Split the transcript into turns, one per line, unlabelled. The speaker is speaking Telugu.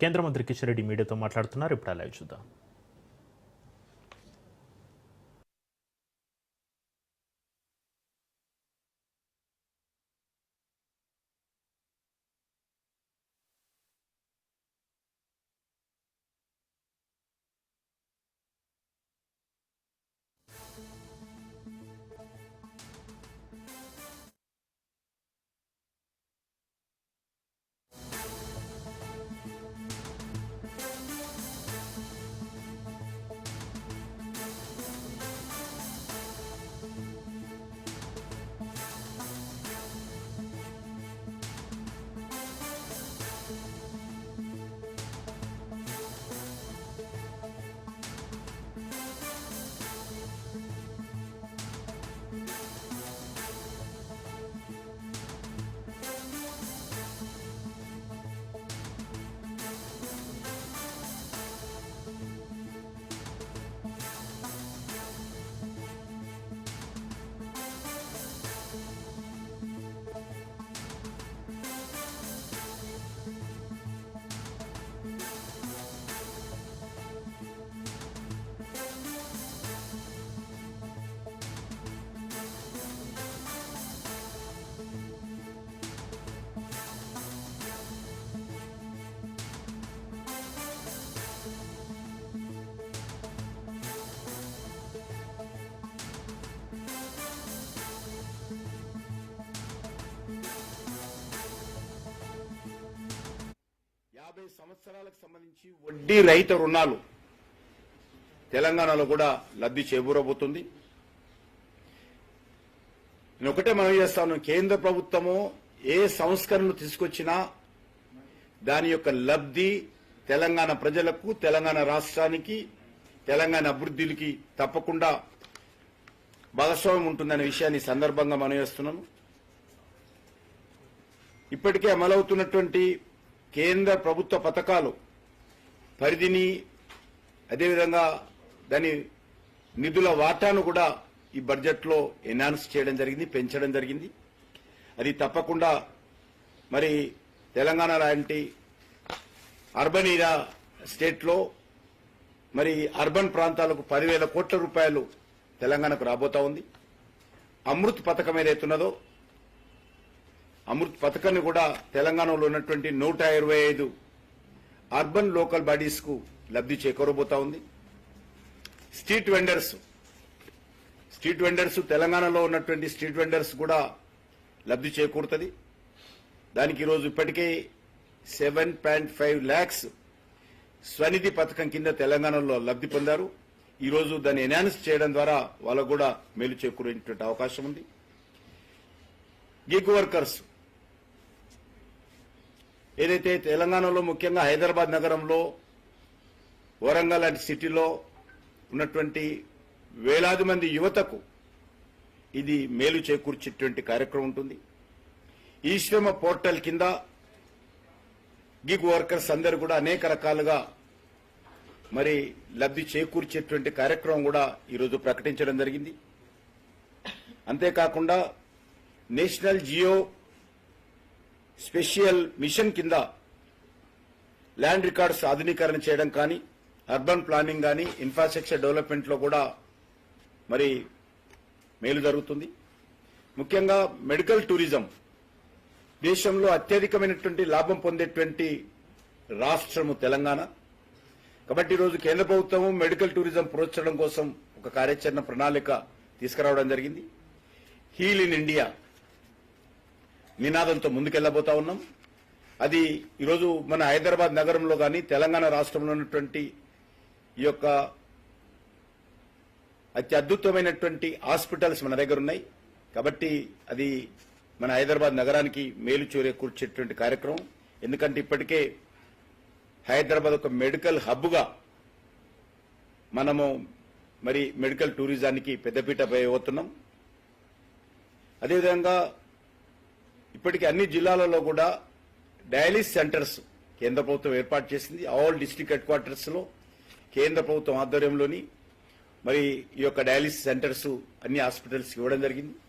కేంద్ర మంత్రి కిషన్ రెడ్డి మీడియాతో మాట్లాడుతున్నారు. ఇప్పుడు లైవ్ చూద్దాం.
సంవత్సరాలకు సంబంధించి వడ్డీ రహిత రుణాలు తెలంగాణలో కూడా లబ్ధి చేకూరబోతుంది. నేను ఒకటే మనం చేస్తాను, కేంద్ర ప్రభుత్వము ఏ సంస్కరణలు తీసుకొచ్చినా దాని యొక్క లబ్ధి తెలంగాణ ప్రజలకు, తెలంగాణ రాష్ట్రానికి, తెలంగాణ అభివృద్ధికి తప్పకుండా భాగస్వామ్యం ఉంటుందనే విషయాన్ని సందర్భంగా మనం చేస్తున్నాము. ఇప్పటికే అమలవుతున్నటువంటి కేంద్ర ప్రభుత్వ పథకాలు పరిధిని, అదేవిధంగా దాని నిధుల వాటాను కూడా ఈ బడ్జెట్లో ఎన్హాన్స్ చేయడం జరిగింది, పెంచడం జరిగింది. అది తప్పకుండా మరి తెలంగాణ లాంటి అర్బన్ ఏరియా స్టేట్లో మరి అర్బన్ ప్రాంతాలకు 10,000 కోట్ల రూపాయలు తెలంగాణకు రాబోతా ఉంది. అమృత్ పథకం ఏదైతున్నదో అమృత్ పథకాన్ని కూడా తెలంగాణలో ఉన్నటువంటి 125 అర్బన్ లోకల్ బాడీస్ కు లబ్ధి చేకూరబోతా ఉంది. స్ట్రీట్ వెండర్స్ తెలంగాణలో ఉన్నటువంటి స్ట్రీట్ వెండర్స్ కూడా లబ్ధి చేకూరుతుంది. దానికి ఈరోజు ఇప్పటికే 7.5 lakhs స్వనిధి పథకం కింద తెలంగాణలో లబ్ధి పొందారు. ఈరోజు దాన్ని ఎన్హాన్స్ చేయడం ద్వారా వాళ్ళకు కూడా మేలు చేకూరేటువంటి అవకాశం ఉంది. గిగ్ వర్కర్స్ ఏదైతే తెలంగాణలో ముఖ్యంగా హైదరాబాద్ నగరంలో, వరంగల్ లాంటి సిటీలో ఉన్నటువంటి వేలాది మంది యువతకు ఇది మేలు చేకూర్చేటువంటి కార్యక్రమం ఉంటుంది. ఈ శ్రమ పోర్టల్ కింద గిగ్ వర్కర్స్ అందరూ కూడా అనేక రకాలుగా మరి లబ్ధి చేకూర్చేటువంటి కార్యక్రమం కూడా ఈరోజు ప్రకటించడం జరిగింది. అంతేకాకుండా నేషనల్ జియో స్పెషల్ మిషన్ కింద ల్యాండ్ రికార్డ్స్ ఆధునీకరణ చేయడం కానీ, అర్బన్ ప్లానింగ్ కానీ, ఇన్ఫ్రాస్ట్రక్చర్ డెవలప్మెంట్ లో కూడా మరి మేలు జరుగుతుంది. ముఖ్యంగా మెడికల్ టూరిజం దేశంలో అత్యధికమైనటువంటి లాభం పొందేటువంటి రాష్ట్రము తెలంగాణ. కాబట్టి ఈరోజు కేంద్ర ప్రభుత్వం మెడికల్ టూరిజం ప్రోత్సహించడం కోసం ఒక కార్యాచరణ ప్రణాళిక తీసుకురావడం జరిగింది. హీల్ ఇన్ ఇండియా నినాదంతో ముందుకెళ్లబోతా ఉన్నాం. అది ఈరోజు మన హైదరాబాద్ నగరంలో కానీ, తెలంగాణ రాష్ట్రంలో ఉన్నటువంటి ఈ యొక్క అత్యద్భుతమైనటువంటి హాస్పిటల్స్ మన దగ్గర ఉన్నాయి. కాబట్టి అది మన హైదరాబాద్ నగరానికి మేలు చేకూర్చేటువంటి కార్యక్రమం. ఎందుకంటే ఇప్పటికే హైదరాబాద్ ఒక మెడికల్ హబ్గా మనము మరి మెడికల్ టూరిజానికి పెద్దపీట వేయబోతున్నాం. అదేవిధంగా ఇప్పటికీ అన్ని జిల్లాలలో కూడా డయాలిసిస్ సెంటర్స్ కేంద్ర ప్రభుత్వం ఏర్పాటు చేసింది. ఆల్ డిస్ట్రిక్ట్ హెడ్ క్వార్టర్స్ లో కేంద్ర ప్రభుత్వం ఆధ్వర్యంలోని మరి ఈ యొక్క డయాలిసిస్ సెంటర్స్ అన్ని హాస్పిటల్స్ ఇవ్వడం జరిగింది.